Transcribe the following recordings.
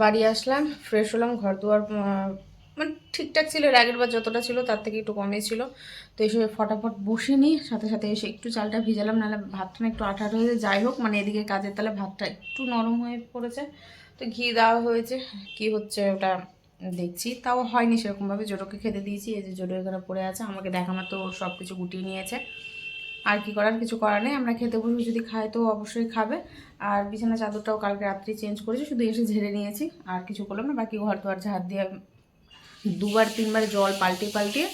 বাড়ি আসলাম, ফ্রেশ হলাম, ঘর দুয়ার মানে ঠিকঠাক ছিল, এর আগের বার যতটা ছিল তার থেকে একটু কমই ছিল। তো এসে ফটাফট বসে নিই, সাথে সাথে এসে একটু চালটা ভিজালাম, নাহলে ভাতটা না একটু আঠা আঠা হয়ে যায়। যাই হোক, মানে এদিকে কাজের তালে ভাতটা একটু নরম হয়ে পড়েছে, তো ঘি দেওয়া হয়েছে। কি হচ্ছে ওটা দেখছি, তাও হয়নি সেরকমভাবে। জোটোকে খেতে দিয়েছি, এই যে জোটো এখানে পড়ে আছে, আমাকে দেখা মাত্র ওর সব কিছু গুটিয়ে নিয়েছে। আর কি করার, কিছু করার নেই, আমরা খেতে বসবো, যদি খাই তো অবশ্যই খাবে। আর বিছানা চাদরটাও কালকে রাত্রি চেঞ্জ করেছি, শুধু এসে ঝেড়ে নিয়েছি, আর কিছু করলাম না। বাকি ঘর দুয়ার ঝাড় দিয়ে দুবার তিনবার জল পাল্টিয়ে পাল্টিয়ে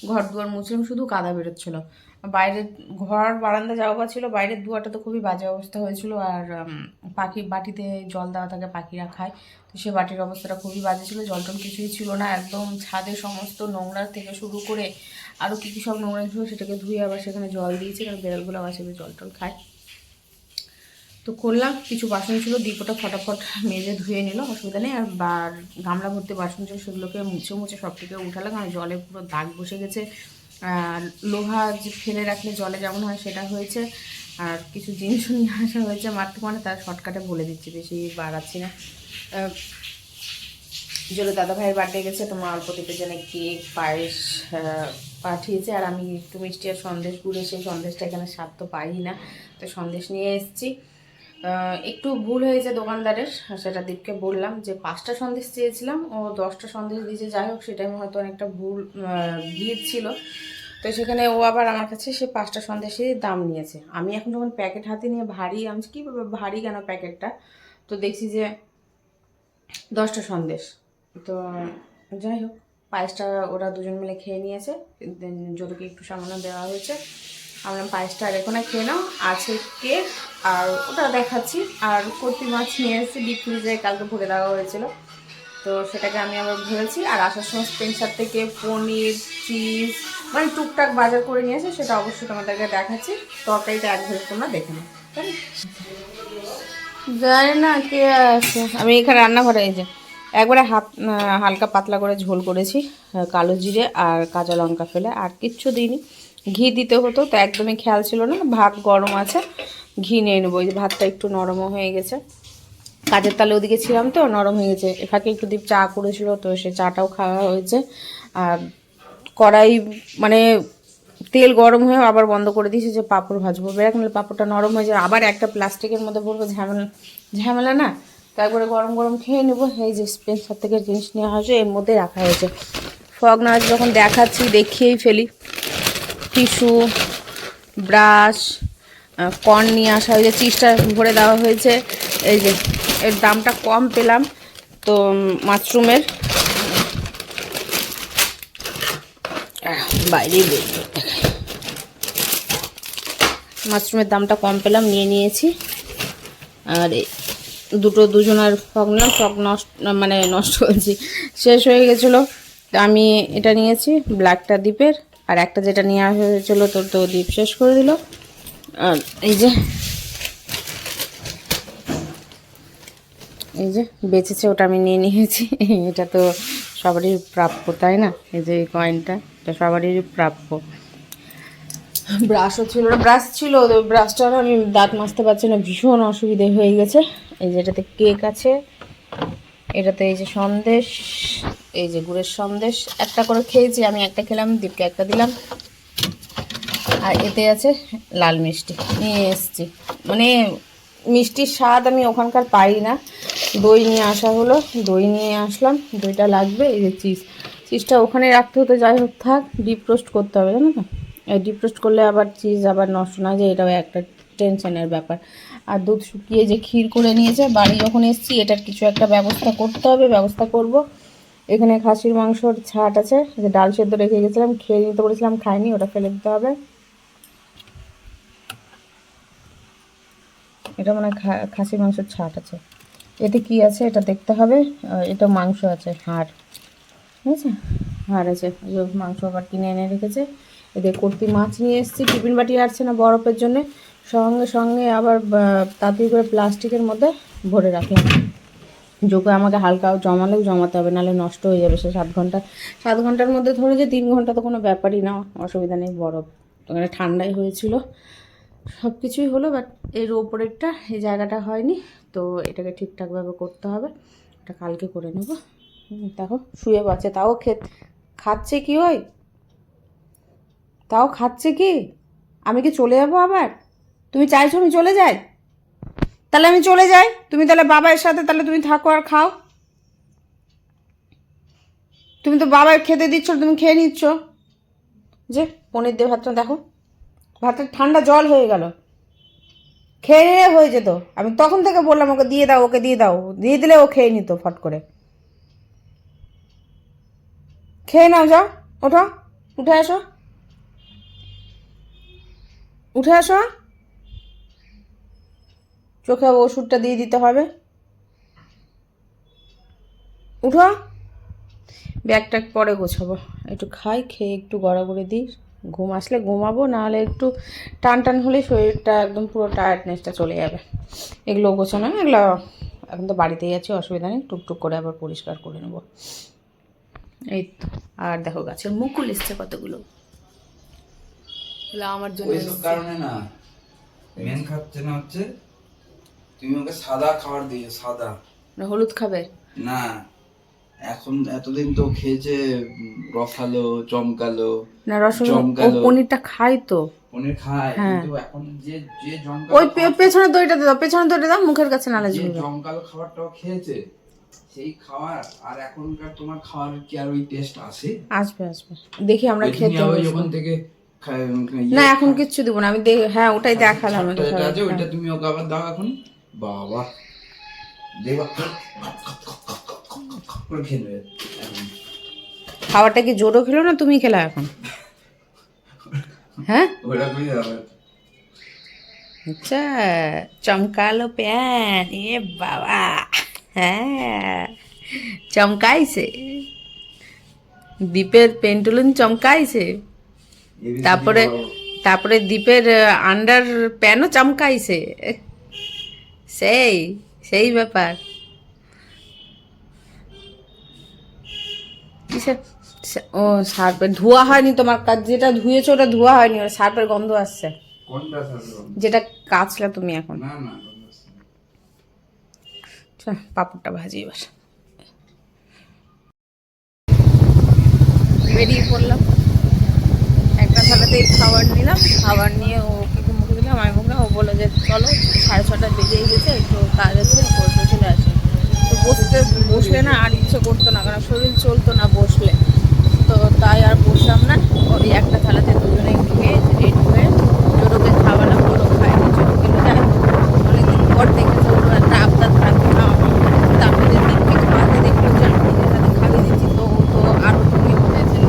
ঘর দুয়ার মুছলাম, শুধু কাদা বেরোচ্ছিলো। বাইরের ঘর বারান্দা যাওয়া ছিল, বাইরের দুয়ারটা তো খুবই বাজে অবস্থা হয়েছিল। আর পাখি বাটিতে জল দেওয়া থাকে, পাখিরা খায়, তো সে বাটির অবস্থাটা খুবই বাজে ছিল। জল টল কিছুই ছিল না, একদম ছাদে সমস্ত নোংরা থেকে শুরু করে আরও কী কী সব নোংরা ছিল, সেটাকে ধুয়ে আবার সেখানে জল দিয়েছি, কারণ বেড়ালগুলো আবার সেগুলো জল টল খায়। তো করলাম, কিছু বাসন ছিল, দীপটা ফটাফট মেজে ধুয়ে নিল, অসুবিধা নেই। আর গামলা ভর্তি বাসন ছিল, সেগুলোকে মুছে মুছে সব থেকে উঠালাম, কারণ জলে পুরো দাগ বসে গেছে। লোহা যে ফেলে রাখলে জলে যেমন হয় সেটা হয়েছে। আর কিছু জিনিসও নিয়ে আসা হয়েছে মারতে, মানে তার শর্টকাটে বলে দিচ্ছি, বেশি বাড়াচ্ছি না। জোরে দাদা ভাইয়ের বার্থডে গেছে, তোমার অল্প টিপের জন্য কেক পায়েস পাঠিয়েছে। আর আমি একটু মিষ্টি আর সন্দেশ গুড়ে, সেই সন্দেশটা এখানে স্বাদ তো পাই না, তো সন্দেশ নিয়ে এসেছি। একটু ভুল হয়েছে দোকানদারের, সেটা দীপকে বললাম যে 5টা সন্দেশ চেয়েছিলাম, ও 10টা সন্দেশ দিয়েছে। যাই হোক, সেটাই হয়তো অনেকটা ভুল ভিড় ছিল, তো সেখানে ও আবার আমার কাছে সে 5টা সন্দেশের দাম নিয়েছে। আমি এখন যখন প্যাকেট হাতে নিয়ে ভারী, আমি কী ভারী কেন প্যাকেটটা, তো দেখছি যে 10টা সন্দেশ। তো যাই হোক, পায়েসটা ওরা দুজন মিলে খেয়ে নিয়েছে, যতটুকু একটু সামান্য দেওয়া হয়েছে। আমরা পায়েসটা আর এখন খেয়ে নাও, আছে কেক আর ওটা দেখাচ্ছি। আর কর্তি মাছ নিয়ে এসেছি, ডিপ ফ্রিজে কালকে ভরে দেওয়া হয়েছিল, তো সেটাকে আমি আবার ভরেছি। আর আসার সময় স্পেন্সার থেকে পনির, চিজ, মানে টুকটাক বাজার করে নিয়েছে, সেটা অবশ্যই তোমাদেরকে দেখাচ্ছি। তরকারিটা এক ভেবে তোমরা দেখে নাও। জানি না কে আছে, আমি এখানে রান্নাঘরে, এই যে একবারে হালকা পাতলা করে ঝোল করেছি, কালো জিরে আর কাঁচা লঙ্কা ফেলে, আর কিচ্ছু দিইনি। ঘি দিতে হতো, তো একদমই খেয়াল ছিল না, ভাত গরম আছে, ঘি নিয়ে নেবো। এই যে ভাতটা একটু নরমও হয়ে গেছে, কাজের তালে ওদিকে ছিলাম তো নরম হয়ে গেছে। এখানে একটু দীপ চা করেছিল, তো সে চাটাও খাওয়া হয়েছে। আর কড়াই মানে তেল গরম হয়ে আবার বন্ধ করে দিয়েছি, যে পাঁপড় ভাজবো, বেড়া নাহলে পাঁপড়টা নরম হয়ে যায়, আবার একটা প্লাস্টিকের মধ্যে ভরবো, ঝামেলা ঝামেলা না। তারপরে গরম গরম খেয়ে নেবো। এই যে স্পেন্সার থেকে জিনিস নেওয়া হয়েছে, এর মধ্যে রাখা হয়েছে। ফগ নাচ যখন দেখাচ্ছি দেখিয়েই ফেলি। টিস্যু, ব্রাশ, কর্ন নিয়ে আসা হয়েছে, চিজটা ভরে দেওয়া হয়েছে। এই যে এর দামটা কম পেলাম, তো মাশরুমের বাইরেই বেরোবে, মাশরুমের দামটা কম পেলাম, নিয়ে নিয়েছি। আর দুজনের ফগ নিলাম, ফগ নষ্ট মানে নষ্ট হয়েছে, শেষ হয়ে গেছিলো, আমি এটা নিয়েছি ব্ল্যাকটা দ্বীপের। আর একটা যেটা নিয়ে আসা হয়েছিলো, তো দ্বীপ শেষ করে দিল। আর এই যে বেঁচেছে, ওটা আমি নিয়ে নিয়েছি। এটা তো সবারই প্রাপ্য, তাই না? এই যে এই কয়েনটা, এটা সবারই প্রাপ্য। ব্রাশও ছিল না, ব্রাশ ছিল, তো ব্রাশটা আমি দাঁত মাজতে পারছি না, ভীষণ অসুবিধে হয়ে গেছে। এই যে এটাতে কেক আছে, এটাতে এই যে সন্দেশ, এই যে গুড়ের সন্দেশ একটা করে খেয়েছি, আমি একটা খেলাম, দীপকে একটা দিলাম। আর এতে আছে লাল মিষ্টি নিয়ে এসছি, মানে মিষ্টির স্বাদ আমি ওখানকার পাই না। দই নিয়ে আসা হলো, দই নিয়ে আসলাম, দইটা লাগবে। এই যে চিজটা ওখানে রাখতে হতো, যাই হোক থাক, ডিপ রোস্ট করতে হবে, জানো তো? এই ডিপ রোস্ট করলে আবার চিজ আবার নষ্ট না যায়, এটাও একটা টেনশনের ব্যাপার। আর দুধ শুকিয়ে যে ক্ষীর করে নিয়েছে, বাড়ি যখন এসছি এটার কিছু একটা ব্যবস্থা করতে হবে, ব্যবস্থা করব। এখানে খাসির মাংসর ছাট আছে, যে ডাল সেদ্ধ রেখে গেছিলাম, খেয়ে নিতে বলেছিলাম, খাইনি, ওটা ফেলে দিতে হবে। এটা মানে খাসির মাংসের ছাট আছে। এতে কি আছে এটা দেখতে হবে। এটা মাংস আছে, হাড়, ঠিক আছে, হাড় আছে, মাংস আবার কিনে এনে রেখেছে। এতে কর্তি মাছ নিয়ে এসেছি, টিফিন বাটি আসছে না বরফের জন্যে, সঙ্গে সঙ্গে আবার তাড়াতাড়ি করে প্লাস্টিকের মধ্যে ভরে রাখলাম। যোগে আমাকে হালকাও জমালেও জমাতে হবে, নাহলে নষ্ট হয়ে যাবে। সে 7 ঘন্টার মধ্যে ধরে যে 3 ঘন্টা তো কোনো ব্যাপারই না, অসুবিধা নেই। বরফ ওখানে ঠান্ডাই হয়েছিল, সব কিছুই হলো, বাট এর ওপরেরটা, এই জায়গাটা হয়নি, তো এটাকে ঠিকঠাকভাবে করতে হবে। এটা কালকে করে নেব। দেখো শুয়ে পাচ্ছে, তাও খাচ্ছে কি ওই, তাও খাচ্ছে কি। আমি কি চলে যাবো আবার? তুমি চাইছো আমি চলে যাই? তাহলে আমি চলে যাই, তুমি তাহলে বাবার সাথে তাহলে তুমি থাকো আর খাও। তুমি তো বাবার খেতে দিচ্ছ, তুমি খেয়ে নিচ্ছ। যে পনির দিয়ে ভাতটা দেখো, ভাতটা ঠান্ডা জল হয়ে গেল, খেয়ে নিলে হয়ে যেত। আমি তখন থেকে বললাম ওকে দিয়ে দাও, ওকে দিয়ে দাও, দিয়ে দিলে ও খেয়ে নিত ফট করে। খেয়ে নাও, যাও, ওঠো, উঠে আসো, উঠে আসো, চোখে ওষুধটা দিয়ে দিতে হবে। উঠো, ব্যাগটা পরে গোছাবো, একটু খাই, খেয়ে একটু গড়াগড়ি দিই, ঘুম আসলে ঘুমাবো, নাহলে একটু টান টান হলে শরীরটা একদম পুরো টায়ার্ডনেসটা চলে যাবে। এগুলো গোছানো, এগুলো এখন তো বাড়িতেই আছি, অসুবিধা নেই, টুকটুক করে আবার পরিষ্কার করে নেবো। এই তো। আর দেখো গাছের মুকুল এসছে কতগুলো, এগুলো আমার জন্য ওইসব কারণে না মেন খাচ্ছে না, হচ্ছে তুমি ওকে সাদা খাবার দিও, সাদা। হলুদ খাবে না, এখন এতদিন তো খেয়েছে রসালো, চমকালো। না, ও পনিরটা খাই তো, পনির খায়, হ্যাঁ। কিন্তু এখন যে যে ওই পেছনের দইটা দাও, পেছনের দইটা দাও, মুখের কাছে নালে যে ঝুলবে। জমকালো খাবারটাও খেয়েছে, সেই খাবার আর এখনকার তোমার খাওয়ার কি আর ওই টেস্ট আসে? আসবে আসবে, দেখি আমরা খেতে হবে বসবো। যখন থেকে না এখন কিচ্ছু দিব না আমি, হ্যাঁ ওটাই দেখালাম। আছে ওইটা তুমি ওকে আবার দাও এখন। বাবা দেবা করে খেয়ে নেবে এখন। খাবারটা কি জোরও খেলো না তুমি খেলা এখন? হ্যাঁ ওটা কই যাবে? আচ্ছা, চমকালো প্যান, এ বাবা, হ্যাঁ চমকাইছে, দীপের পেন্টুলুন চমকাইছে, তারপরে তারপরে দীপের আন্ডার প্যানও চমকাইছে, সেই সেই ব্যাপার। ও সার্পের ধোয়া হয়নি তোমার কাজ, যেটা ধুয়েছো ওটা ধোয়া হয়নি, ওর সার্পের গন্ধ আসছে। কোনটা থাকলো? যেটা কাচলা তুমি এখন। না না, পাপড়টা ভাজি এবার। বেরিয়ে পড়লাম, একটা থালাতেই খাবার নিলাম, খাবার নিয়ে ওকে মুখে দিলাম, আমি মুখে, ও বললো যে চলো 6:30 বেজেই গেছে, একটু কাজ আছে, পড়তে চলে আসে। তো বসলে না আর ইচ্ছে করতো না, কারণ শরীর চলতো না বসলে, তো তাই আর বসলাম না। ওই একটা থালাতে দুজনে খেয়ে রেডি হয়ে জোরোকে খাওয়ালাম, জোরো খায়নি, জোরো খেলো যায়। অনেকদিন পর দেখেছে ওর একটা আবদার থাকে না, তারপরে দিনকে খাওয়াতে দেখলো যে আমি নিজের হাতে খাইয়ে দিচ্ছি, তো ও তো আরও ঢুকে পড়েছে।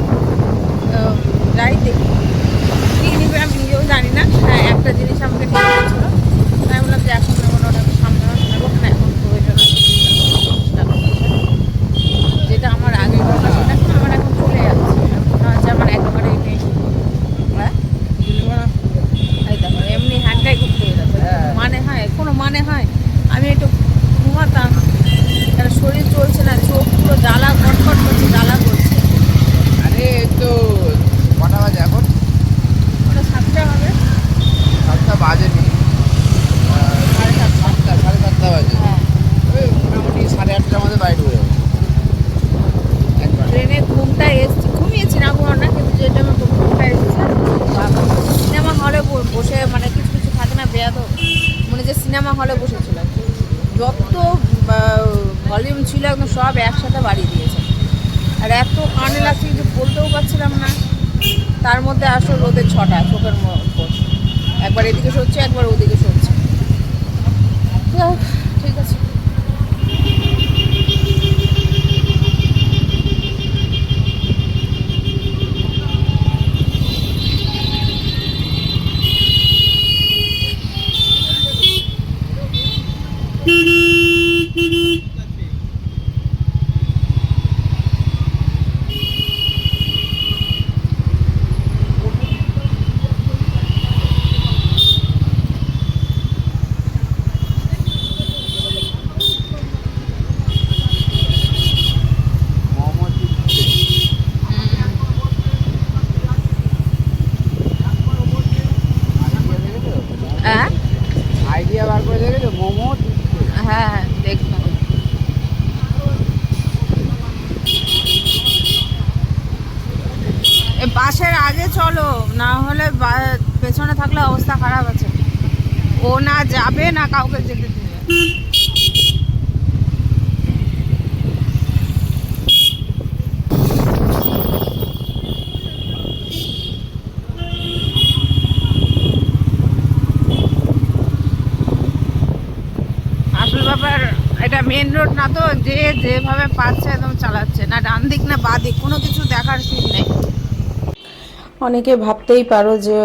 যাই দেখি কী নিবে আমি নিজেও জানি না। হ্যাঁ একটা জিনিস আমাকে ঠিক করেছিল, তাই বললাম যে এখন নেবো না, ওটা সামনে মাস নেবো না, এখন প্রয়োজন আছে, যেটা আমার আগের কথা সেটা আমার এখন চলে যাচ্ছে, মনে হচ্ছে আমার একেবারেই নেই। হ্যাঁ এই দেখো এমনি হ্যান্ডটাই ঘুরতে যাচ্ছে, মানে হয় কোনো মানে হয়? আমি একটু ঘুমাতাম, কারণ শরীর চলছে না, চোখ পুরো জ্বালা কটকট করছে, জ্বালা করছে। আরে তো কটা বাজে এখন? ওটা 7টা হবে, 7টা বাজেনি, 7:30। 7:30 বাজে। হ্যাঁ ওই মোটামুটি 8:30টার মধ্যে বাড়ি ঢুকে যাবো। ট্রেনে ঘুমটা এসছে, ঘুমিয়েছি না ঘুমানো না, কিন্তু যে টাইমে ঘুমটা এসেছে, সিনেমা হলে বসে মানে কিছু কিছু থাকে না বেয়াদ, মনে যে সিনেমা হলে বসেছিল, যত ভলিউম ছিল একদম সব একসাথে বাড়িয়ে দিয়েছে, আর এত কানে লাগছে কিছু বলতেও পারছিলাম না। তার মধ্যে আসলে রোদের ছটা চোখের উপর, একবার এদিকে সরছে একবার ওদিকে সরছে। ঠিক আছে। বাসের আগে চলো, না হলে পেছনে থাকলে অবস্থা খারাপ আছে। ও না যাবে না কাউকে যেতে দেবে। আসল ব্যাপার এটা মেন রোড না তো, যে যেভাবে পাচ্ছে একদম চালাচ্ছে, না ডান দিক না বাঁ দিক কোনো কিছু দেখার সিন নেই। অনেকে ভাবতেই পারো যে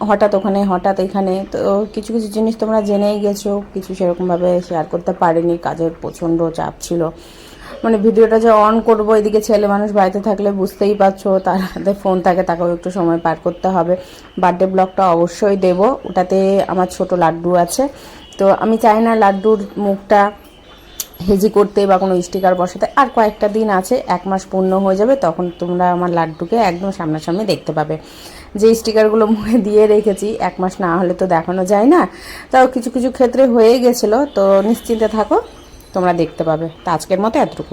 হঠাৎ ওখানে হঠাৎ এখানে, তো কিছু কিছু জিনিস তোমরা জেনেই গেছো, কিছু সেরকমভাবে শেয়ার করতে পারিনি, কাজের প্রচণ্ড চাপ ছিল। মানে ভিডিওটা যে অন করবো, এদিকে ছেলে মানুষ বাড়িতে থাকলে বুঝতেই পারছো, তার হাতে ফোন থাকে, তাকেও একটু সময় পার করতে হবে। বার্থডে ব্লগটা অবশ্যই দেব, ওটাতে আমার ছোট লাড্ডু আছে। তো আমি চাই না লাড্ডুর মুখটা হেজি করতে বা কোনো স্টিকার বসাতে। আর কয়েকটা দিন আছে, 1 মাস পূর্ণ হয়ে যাবে, তখন তোমরা আমার লাড্ডুকে একদম সামনাসামনি দেখতে পাবে। যে স্টিকারগুলো মুখে দিয়ে রেখেছি 1 মাস না হলে তো দেখানো যায় না, তাও কিছু কিছু ক্ষেত্রে হয়ে গেছিলো, তো নিশ্চিন্তে থাকো, তোমরা দেখতে পাবে। তো আজকের মতো এতটুকু।